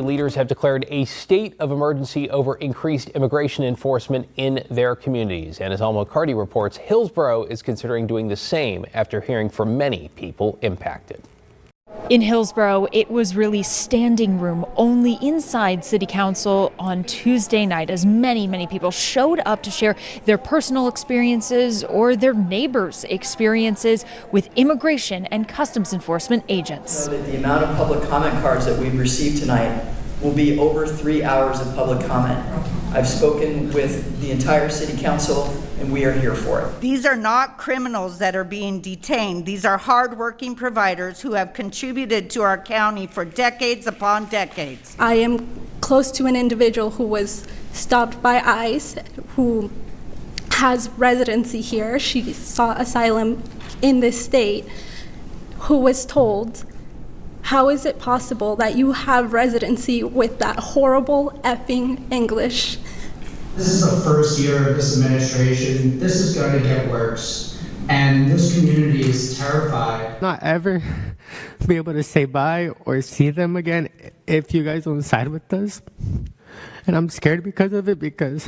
leaders have declared a state of emergency over increased immigration enforcement in their communities. And as Alma Cardi reports, Hillsboro is considering doing the same after hearing from many people impacted. In Hillsboro, it was really standing room only inside City Council on Tuesday night as many people showed up to share their personal experiences or their neighbors' experiences with immigration and customs enforcement agents. The amount of public comment cards that we've received tonight will be over 3 hours of public comment. I've spoken with the entire City Council, and we are here for it. These are not criminals that are being detained. These are hardworking providers who have contributed to our county for decades upon decades. I am close to an individual who was stopped by ICE, who has residency here. She sought asylum in this state, who was told, how is it possible that you have residency with that horrible effing English? This is the first year of this administration. This is going to get worse. And this community is terrified. Not ever be able to say bye or see them again if you guys don't side with us. And I'm scared because of it, because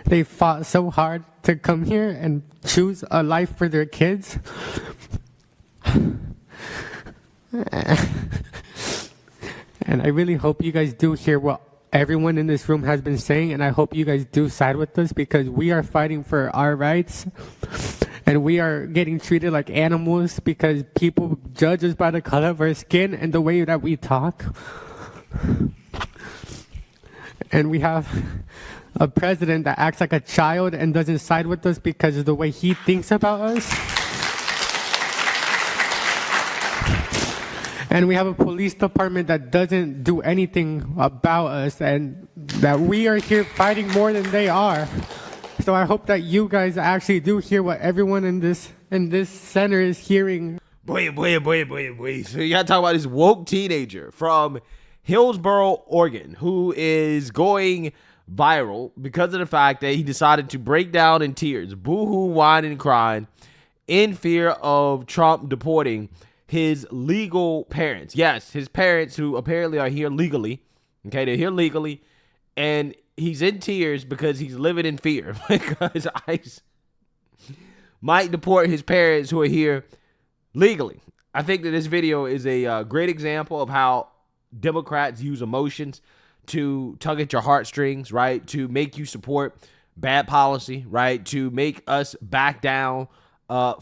they fought so hard to come here and choose a life for their kids. And I really hope you guys do hear what everyone in this room has been saying, and I hope you guys do side with us, because we are fighting for our rights, and we are getting treated like animals because people judge us by the color of our skin and the way that we talk. And we have a president that acts like a child and doesn't side with us because of the way he thinks about us. And we have a police department that doesn't do anything about us, and that we are here fighting more than they are. So I hope that you guys actually do hear what everyone in this center is hearing. Boy. So you gotta talk about this woke teenager from Hillsboro, Oregon, who is going viral because of the fact that he decided to break down in tears, boo-hoo, whine, and crying in fear of Trump deporting his legal parents. Yes, his parents, who apparently are here legally. Okay, they're here legally. And he's in tears because he's living in fear because ICE might deport his parents who are here legally. I think that this video is a great example of how Democrats use emotions to tug at your heartstrings, right? To make you support bad policy, right? To make us back down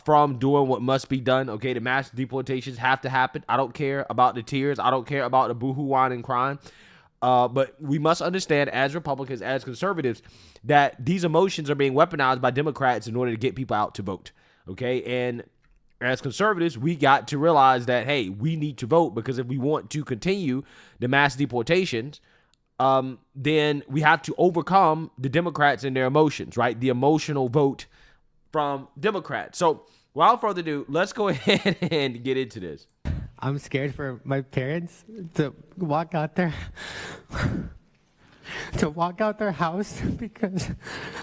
from doing what must be done. Okay, the mass deportations have to happen. I don't care about the tears. I don't care about the boohoo, whine, and crying. But we must understand, as Republicans, as conservatives, that these emotions are being weaponized by Democrats in order to get people out to vote. Okay, and as conservatives, we got to realize that, hey, we need to vote, because if we want to continue the mass deportations, then we have to overcome the Democrats and their emotions, right? The emotional vote from Democrats. So without further ado, let's go ahead and get into this. I'm scared for my parents to walk out their house, because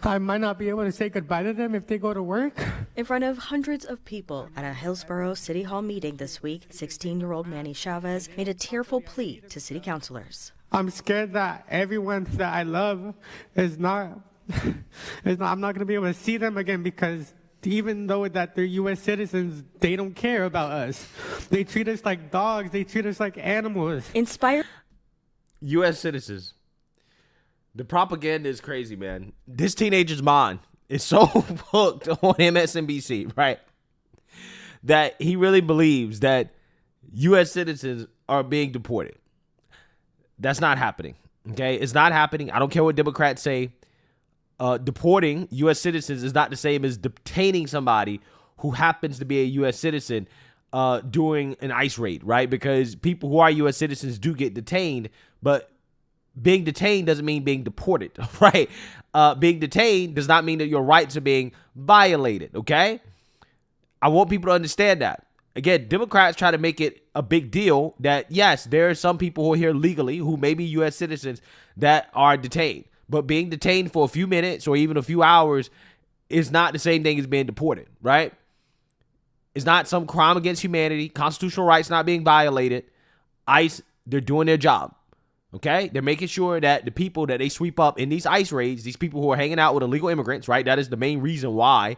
I might not be able to say goodbye to them if they go to work. In front of hundreds of people at a Hillsboro City Hall meeting this week, 16-year-old Manny Chavez made a tearful plea to city councilors. I'm scared that everyone that I love I'm not going to be able to see them again, because even though that they're U.S. citizens, they don't care about us. They treat us like dogs. They treat us like animals. Inspired U.S. citizens. The propaganda is crazy, man. This teenager's mind is so hooked on MSNBC, right, that he really believes that U.S. citizens are being deported. That's not happening, okay? It's not happening. I don't care what Democrats say. Deporting U.S. citizens is not the same as detaining somebody who happens to be a U.S. citizen during an ICE raid, right? Because people who are U.S. citizens do get detained, but being detained doesn't mean being deported, right? Being detained does not mean that your rights are being violated, okay? I want people to understand that. Again, Democrats try to make it a big deal that, yes, there are some people who are here legally who may be U.S. citizens that are detained. But being detained for a few minutes or even a few hours is not the same thing as being deported, right? It's not some crime against humanity. Constitutional rights not being violated. ICE, they're doing their job. Okay, they're making sure that the people that they sweep up in these ICE raids, these people who are hanging out with illegal immigrants, right? That is the main reason why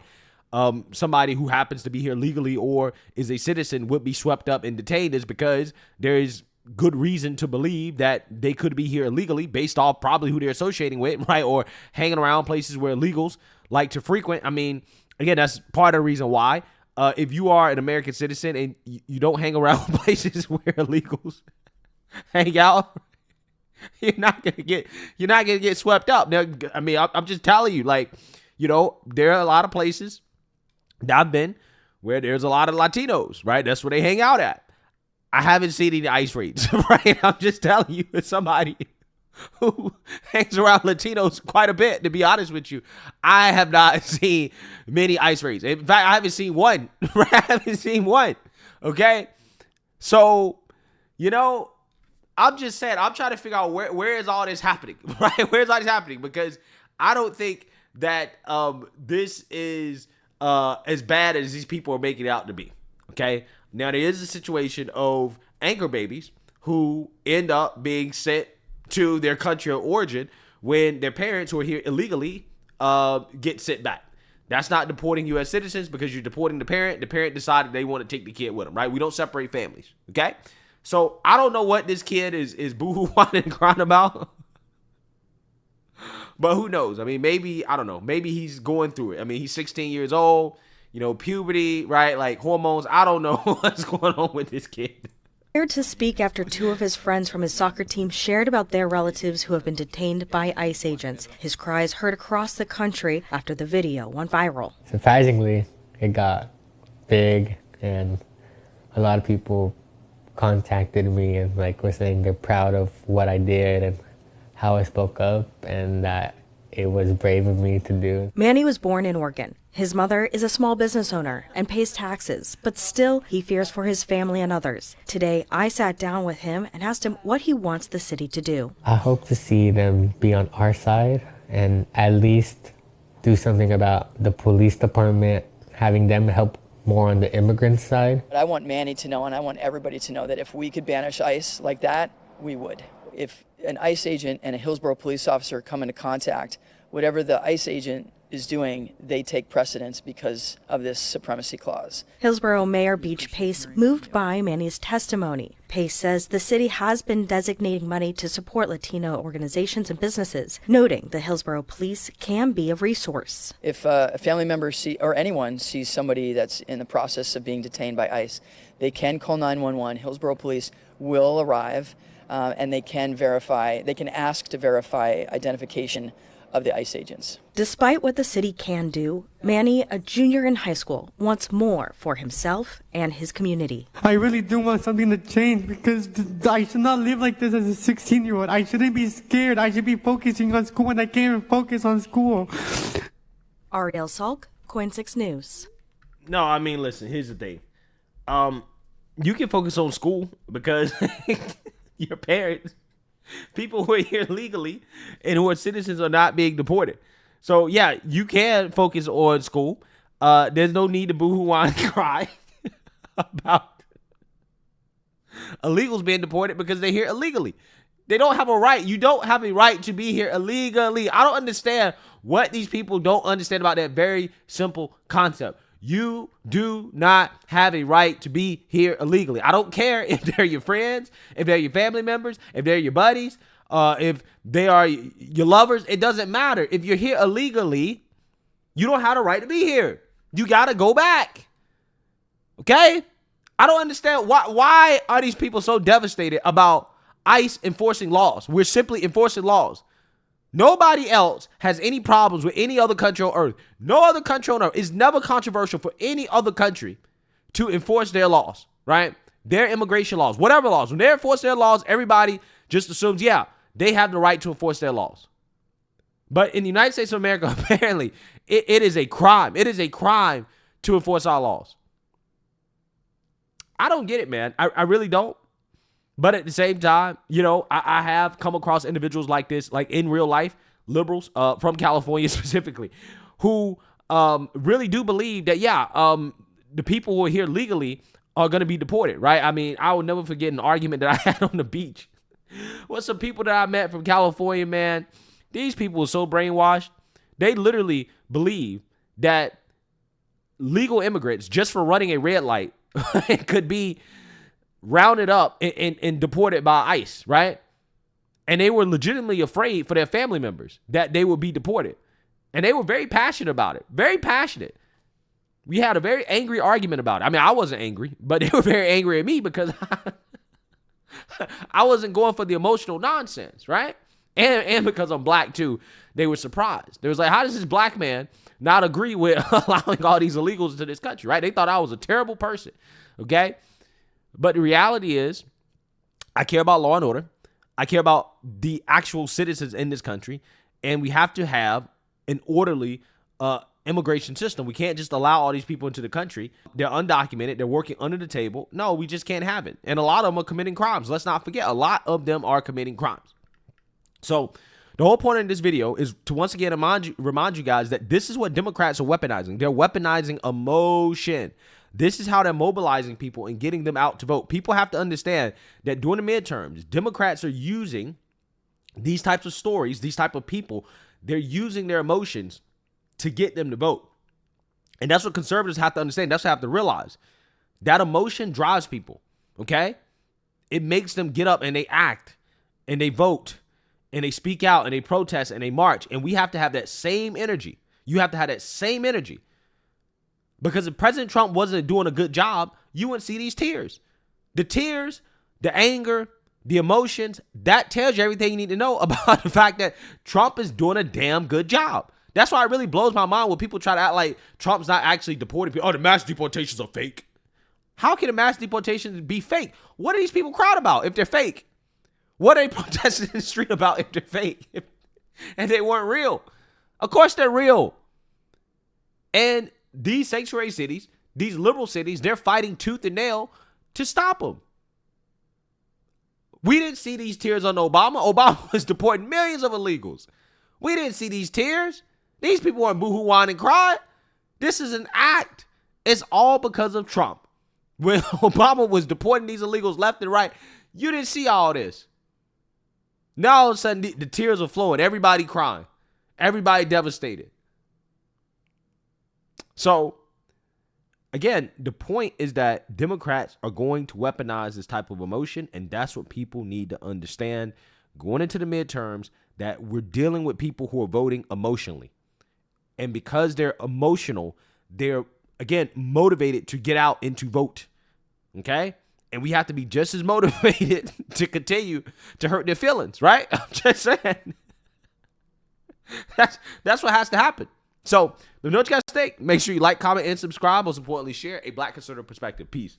somebody who happens to be here legally or is a citizen would be swept up and detained, is because there is good reason to believe that they could be here illegally based off probably who they're associating with, right? Or hanging around places where illegals like to frequent. I mean, again, that's part of the reason why. If you are an American citizen and you don't hang around places where illegals hang out, you're not gonna get swept up. Now, I mean, I'm just telling you, like, you know, there are a lot of places that I've been where there's a lot of Latinos, right? That's where they hang out at. I haven't seen any ICE raids, right? I'm just telling you, as somebody who hangs around Latinos quite a bit, to be honest with you, I have not seen many ICE raids. In fact, I haven't seen one, right? I haven't seen one, okay? So, you know, I'm just saying, I'm trying to figure out where is all this happening, right? Where is all this happening? Because I don't think that this is as bad as these people are making it out to be, okay? Now, there is a situation of anchor babies who end up being sent to their country of origin when their parents who are here illegally get sent back. That's not deporting U.S. citizens, because you're deporting the parent. The parent decided they want to take the kid with them, right? We don't separate families, okay? So I don't know what this kid is boo-hoo-whining and crying about. But who knows? I mean, maybe, I don't know. Maybe he's going through it. I mean, he's 16 years old, you know, puberty, right? Like hormones. I don't know what's going on with this kid. Here to speak after two of his friends from his soccer team shared about their relatives who have been detained by ICE agents. His cries heard across the country after the video went viral. Surprisingly, it got big, and a lot of people contacted me and like were saying they're proud of what I did and how I spoke up, and that it was brave of me to do. Manny was born in Oregon. His mother is a small business owner and pays taxes, but still he fears for his family and others. Today, I sat down with him and asked him what he wants the city to do. I hope to see them be on our side and at least do something about the police department, having them help more on the immigrant side. I want Manny to know, and I want everybody to know, that if we could banish ICE like that, we would. If an ICE agent and a Hillsboro police officer come into contact, whatever the ICE agent is doing, they take precedence because of this supremacy clause. Hillsboro Mayor Beach Pace moved by Manny's testimony. Pace says the city has been designating money to support Latino organizations and businesses, noting the Hillsboro police can be a resource. If a family member or anyone sees somebody that's in the process of being detained by ICE, they can call 911. Hillsboro police will arrive, and they can ask to verify identification of the ICE agents. Despite what the city can do, Manny, a junior in high school, wants more for himself and his community. I really do want something to change, because I should not live like this as a 16-year-old. I shouldn't be scared. I should be focusing on school, and I can't even focus on school. Ariel Salk, KOIN 6 News. No, I mean, listen, here's the thing. You can focus on school because your parents, people who are here legally and who are citizens, are not being deported. So, yeah, you can focus on school. There's no need to boo-hoo and cry about illegals being deported because they're here illegally. They don't have a right. You don't have a right to be here illegally. I don't understand what these people don't understand about that very simple concept. You do not have a right to be here illegally. I don't care if they're your friends, if they're your family members, if they're your buddies, if they are your lovers. It doesn't matter. If you're here illegally, you don't have the right to be here. You got to go back. Okay? I don't understand why are these people so devastated about ICE enforcing laws? We're simply enforcing laws. Nobody else has any problems with any other country on earth. No other country on earth. It's never controversial for any other country to enforce their laws, right? Their immigration laws, whatever laws. When they enforce their laws, everybody just assumes, yeah, they have the right to enforce their laws. But in the United States of America, apparently, it is a crime. It is a crime to enforce our laws. I don't get it, man. I really don't. But at the same time, you know, I have come across individuals like this, like in real life, liberals from California specifically, who really do believe that, the people who are here legally are going to be deported, right? I mean, I will never forget an argument that I had on the beach What some people that I met from California, man, these people are so brainwashed. They literally believe that legal immigrants, just for running a red light, could be rounded up and deported by ICE, right? And they were legitimately afraid for their family members that they would be deported. And they were very passionate about it. Very passionate. We had a very angry argument about it. I mean, I wasn't angry, but they were very angry at me because I wasn't going for the emotional nonsense, right? And because I'm black too, they were surprised. They was like, how does this black man not agree with allowing all these illegals into this country, right? They thought I was a terrible person, okay? But the reality is, I care about law and order. I care about the actual citizens in this country, and we have to have an orderly immigration system. We can't just allow all these people into the country. They're undocumented. They're working under the table. No, we just can't have it. And a lot of them are committing crimes. Let's not forget, a lot of them are committing crimes. So the whole point of this video is to once again remind you guys that this is what Democrats are weaponizing. They're weaponizing emotion. This is how they're mobilizing people and getting them out to vote. People have to understand that during the midterms, Democrats are using these types of stories, these type of people. They're using their emotions to get them to vote. And that's what conservatives have to understand. That's what they have to realize. That emotion drives people, okay? It makes them get up and they act and they vote and they speak out and they protest and they march. And we have to have that same energy. You have to have that same energy. Because if President Trump wasn't doing a good job, you wouldn't see these tears. The tears, the anger, the emotions, that tells you everything you need to know about the fact that Trump is doing a damn good job. That's why it really blows my mind when people try to act like Trump's not actually deporting people. Oh, the mass deportations are fake. How can the mass deportations be fake? What are these people crowd about if they're fake? What are they protesting in the street about if they're fake? And they weren't real. Of course they're real. And these sanctuary cities, these liberal cities, they're fighting tooth and nail to stop them. We didn't see these tears on Obama. Obama was deporting millions of illegals. We didn't see these tears. These people weren't boohoo, whine, and cry. This is an act. It's all because of Trump. When Obama was deporting these illegals left and right, you didn't see all this. Now all of a sudden the tears are flowing. Everybody crying. Everybody devastated. So, again, the point is that Democrats are going to weaponize this type of emotion, and that's what people need to understand going into the midterms, that we're dealing with people who are voting emotionally. And because they're emotional, they're, again, motivated to get out and to vote. Okay? And we have to be just as motivated to continue to hurt their feelings, right? I'm just saying. That's what has to happen. So, let me know what you guys think. Make sure you like, comment, and subscribe. Most importantly, share a Black conservative perspective. Peace.